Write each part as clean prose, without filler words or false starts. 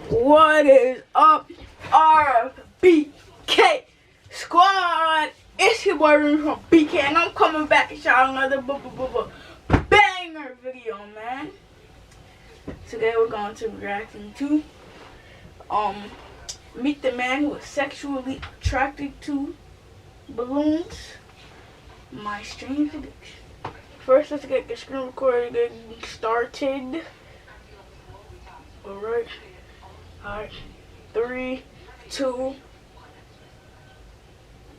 What is up, RBK squad? It's your boy Ruben from BK, and I'm coming back and shout another banger video, man. Today we're going to be reacting to Meet the Man Who is Sexually Attracted to Balloons. My strange addiction. First, let's get the screen recording started. Alright. 3, 2,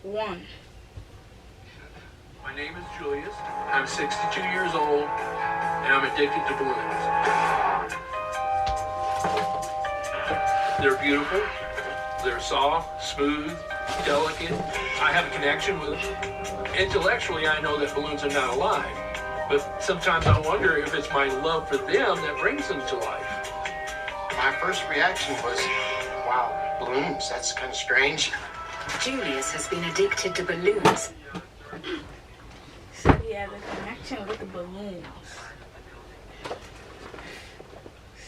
1. My name is Julius. I'm 62 years old, and I'm addicted to balloons. They're beautiful. They're soft, smooth, delicate. I have a connection with them. Intellectually, I know that balloons are not alive, but sometimes I wonder if it's my love for them that brings them to life. My first reaction was, wow, balloons, that's kind of strange. Julius has been addicted to balloons. So he has a connection with the balloons.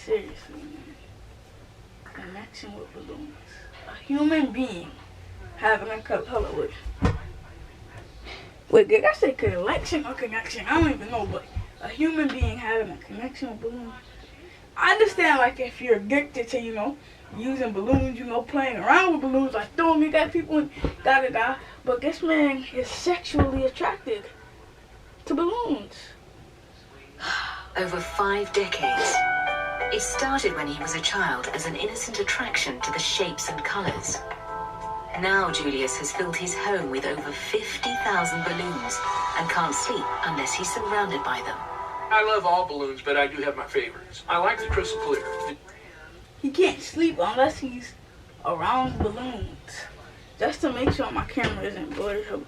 Seriously, man. Connection with balloons. A human being having a color with. Wait, did I say collection or connection? I don't even know, but a human being having a connection with balloons. I understand, like, if you're addicted to, using balloons, playing around with balloons, like throwing me at people and da-da-da. But this man is sexually attracted to balloons. Over 5 decades. It started when he was a child as an innocent attraction to the shapes and colors. Now Julius has filled his home with over 50,000 balloons and can't sleep unless he's surrounded by them. I love all balloons, but I do have my favorites. I like the crystal clear. He can't sleep unless he's around balloons. Just to make sure my camera isn't blurred.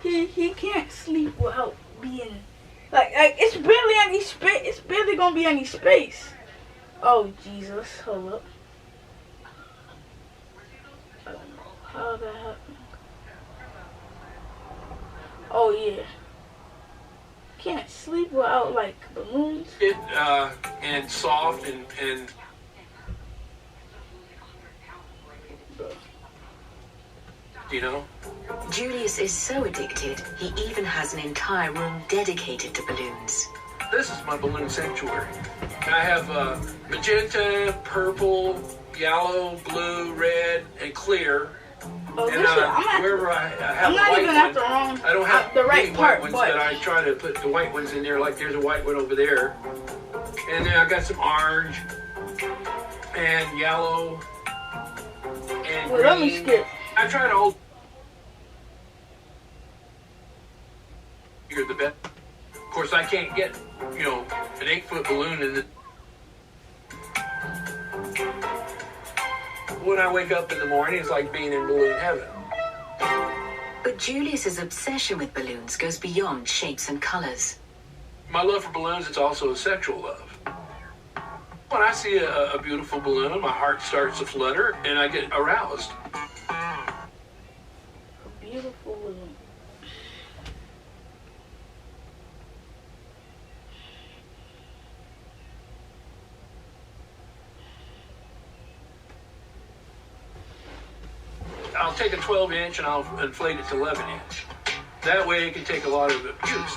He can't sleep without being like it's barely any space. It's barely gonna be any space. Oh Jesus, hold up. I don't know how that happened. Oh yeah. Can't sleep without like balloons. And soft and Julius is so addicted, he even has an entire room dedicated to balloons. This is my balloon sanctuary. I have magenta, purple, yellow, blue, red, and clear. Oh, And wherever I have I'm a not white even one, at the wrong, I don't have the right many part, white ones, but I try to put the white ones in there. Like there's a white one over there, and then I got some orange and yellow and green. Let me skip. I try to hold. You're the best. Of course, I can't get an 8-foot balloon in the. When I wake up in the morning, it's like being in balloon heaven. But Julius's obsession with balloons goes beyond shapes and colors. My love for balloons, it's also a sexual love. When I see a beautiful balloon, my heart starts to flutter, and I get aroused. A beautiful balloon. I'll take a 12-inch and I'll inflate it to 11-inch. That way it can take a lot of abuse.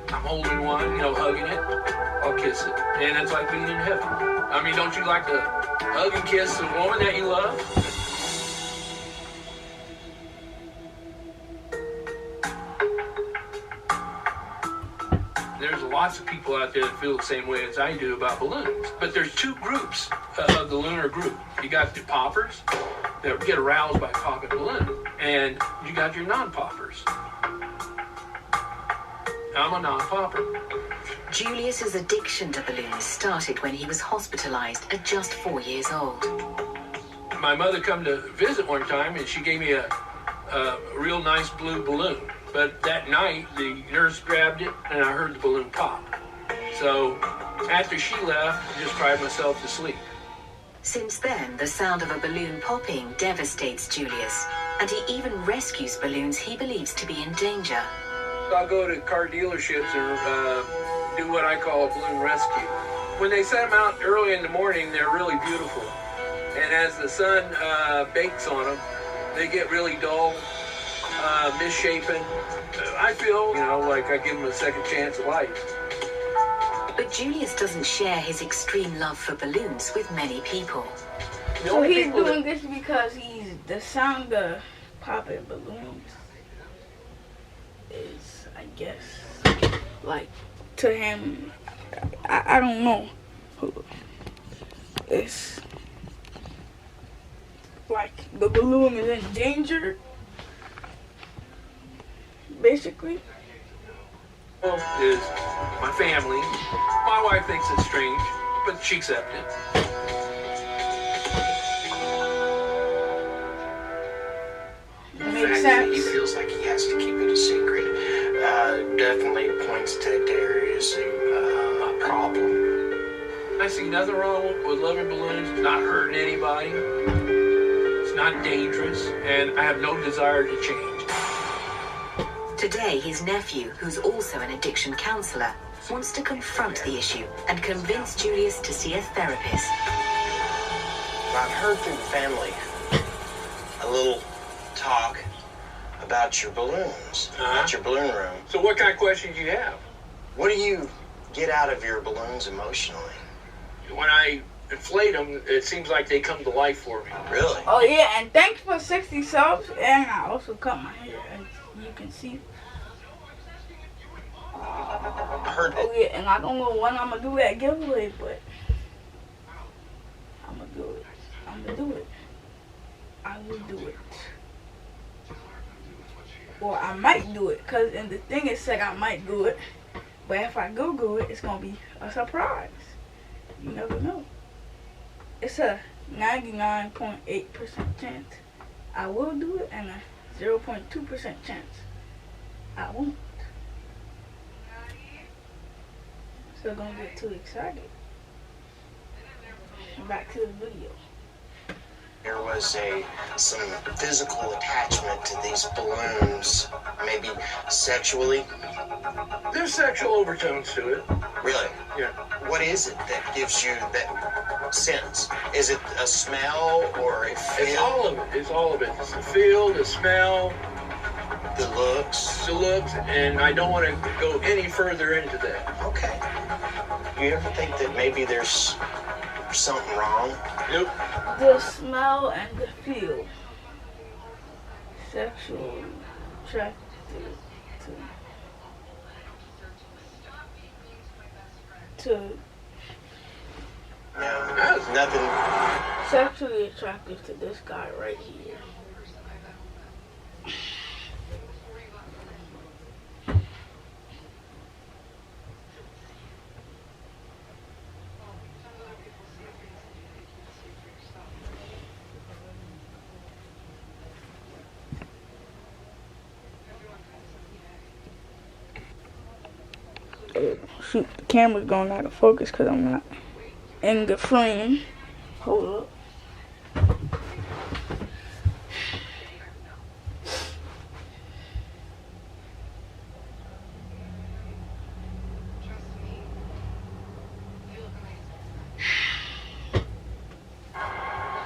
I'm holding one, hugging it. I'll kiss it. And it's like being in heaven. I mean, don't you like to hug and kiss a woman that you love? There's lots of people out there that feel the same way as I do about balloons. But there's 2 groups of the lunar group. You got the poppers that get aroused by popping balloon, and you got your non-poppers. I'm a non-popper. Julius's addiction to balloons started when he was hospitalized at just 4 years old. My mother come to visit one time, and she gave me a real nice blue balloon. But that night, the nurse grabbed it, and I heard the balloon pop. So after she left, I just cried myself to sleep. Since then, the sound of a balloon popping devastates Julius. And he even rescues balloons he believes to be in danger. I'll go to car dealerships and do what I call a balloon rescue. When they set them out early in the morning, they're really beautiful. And as the sun bakes on them, they get really dull, misshapen. I feel, like I give them a second chance at life. But Julius doesn't share his extreme love for balloons with many people. So he's doing this because the sound of popping balloons is, I guess, like, to him, I don't know. It's like the balloon is in danger, basically. Is my family. My wife thinks it's strange, but she accepts it. Makes He sense. feels like he has to keep it a secret. Definitely points to there is a problem. I see nothing wrong with loving balloons. It's not hurting anybody. It's not dangerous, and I have no desire to change. Today, his nephew, who's also an addiction counselor, wants to confront the issue and convince Julius to see a therapist. I've heard through the family a little talk about your balloons, about your balloon room. So what kind of questions do you have? What do you get out of your balloons emotionally? When I inflate them, it seems like they come to life for me. Really? Oh yeah, and thanks for 60 subs, and I also cut my hair, as you can see. I heard Oh that. yeah, and I don't know when I'm gonna do that giveaway, but I'm gonna do it. I'm gonna do it. I will do it. Or I might do it, cause and the thing is said I might do it, but if I do it, it's gonna be a surprise. You never know. It's a 99.8% chance I will do it, and a 0.2% chance I won't. So don't get too excited. Back to the video. There was some physical attachment to these balloons, maybe sexually. There's sexual overtones to it. Really? Yeah. What is it that gives you that sense? Is it a smell or a feel? It's all of it. It's all of it. It's the feel, the smell, The looks? the looks, and I don't want to go any further into that. Okay. You ever think that maybe there's something wrong? Nope. The smell and the feel. Sexual attracted to No, nothing. sexually attracted to this guy right here. Shoot, the camera's going out of focus because I'm not in the frame. Hold up.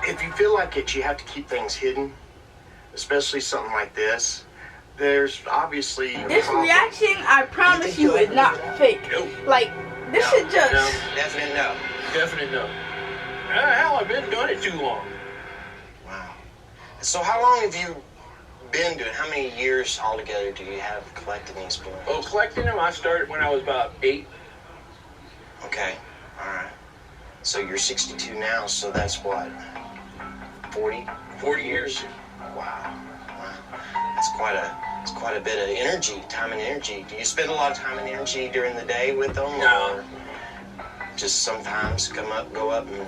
If you feel like it, you have to keep things hidden, especially something like this. There's obviously a This problem. reaction, I promise you, is not fake. Nope. Like, this No, is just... No. Definite no. Definite no. Hell, I've been doing it too long. Wow. So how long have you been doing? How many years altogether do you have collecting these balloons? Oh, collecting them, I started when I was about 8. Okay. All right. So you're 62 now, so that's what? 40? 40 years. Wow. That's quite a bit of energy, time and energy. Do you spend a lot of time and energy during the day with them? No. Or just sometimes go up and...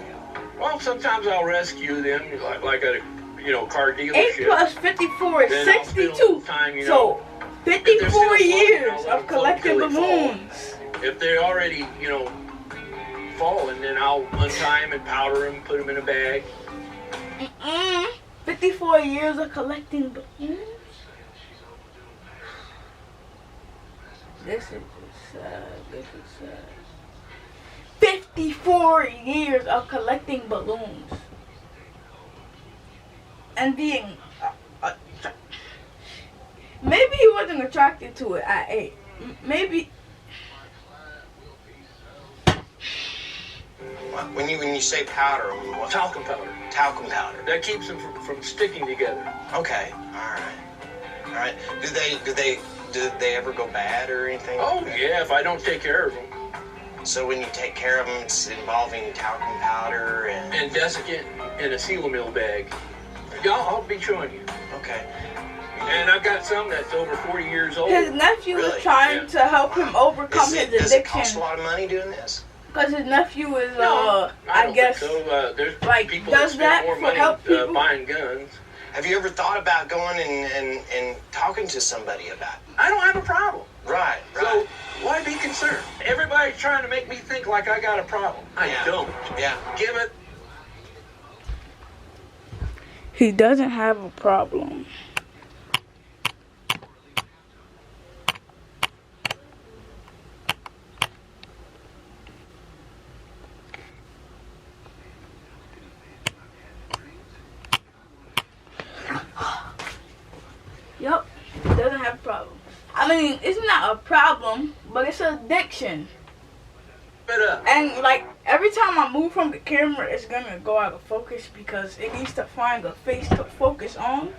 Well, sometimes I'll rescue them, like at a car 8 dealership. plus 54 is Then I'll spend 62. time, So, if they're still 54 floating, years I'll let them of float collecting till they fall. balloons. If they're already, falling, then I'll untie them and powder them, put them in a bag. 54 years of collecting balloons? This is sad. This is sad. 54 years of collecting balloons. And being... maybe he wasn't attracted to it at 8. Maybe... When you say powder, what? Talcum powder. Talcum powder. That keeps them from sticking together. Okay. All right. Do they ever go bad or anything? Oh, like that? yeah, if I don't take care of them. So when you take care of them, it's involving talcum powder and... And desiccant in a Sealamil bag. I'll be showing you. Okay. And I've got some that's over 40 years old. His nephew Really? is trying to help him overcome his addiction. Does it cost a lot of money doing this? Because his nephew is, No, I don't guess, think so. There's like, people does that that spend more for money help people? buying guns. Have you ever thought about going and talking to somebody about it? I don't have a problem. Right. So why be concerned? Everybody's trying to make me think like I got a problem. I Yeah. don't. Yeah. Give it. He doesn't have a problem. Yup, doesn't have a problem. I mean, it's not a problem, but it's an addiction. Give it up. And like every time I move from the camera, it's gonna go out of focus because it needs to find a face to focus on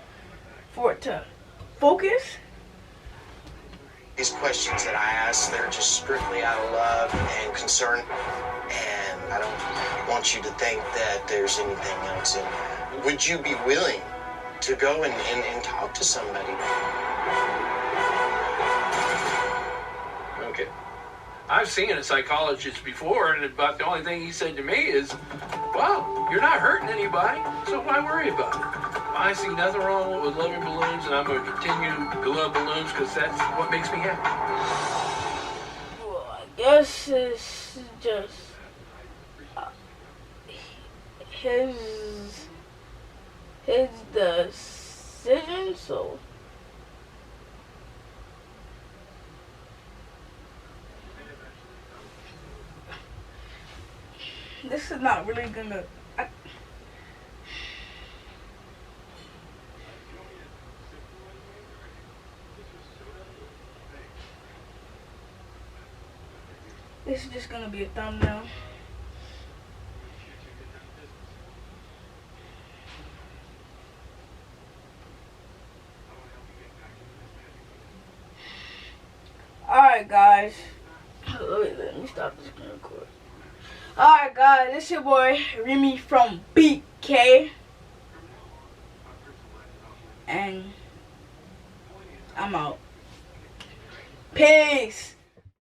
for it to focus. These questions that I ask, they're just strictly out of love and concern. And I don't want you to think that there's anything else in there. Would you be willing to go and talk to somebody? Okay. I've seen a psychologist before, and about the only thing he said to me is, "Wow, you're not hurting anybody, so why worry about it?" I see nothing wrong with loving balloons, and I'm going to continue to love balloons because that's what makes me happy. Well, I guess it's just his decision, so this is not really gonna. This is just gonna be a thumbnail. Alright guys. Let me stop this screen record. Alright guys, this your boy Remy from BK. And I'm out. Peace.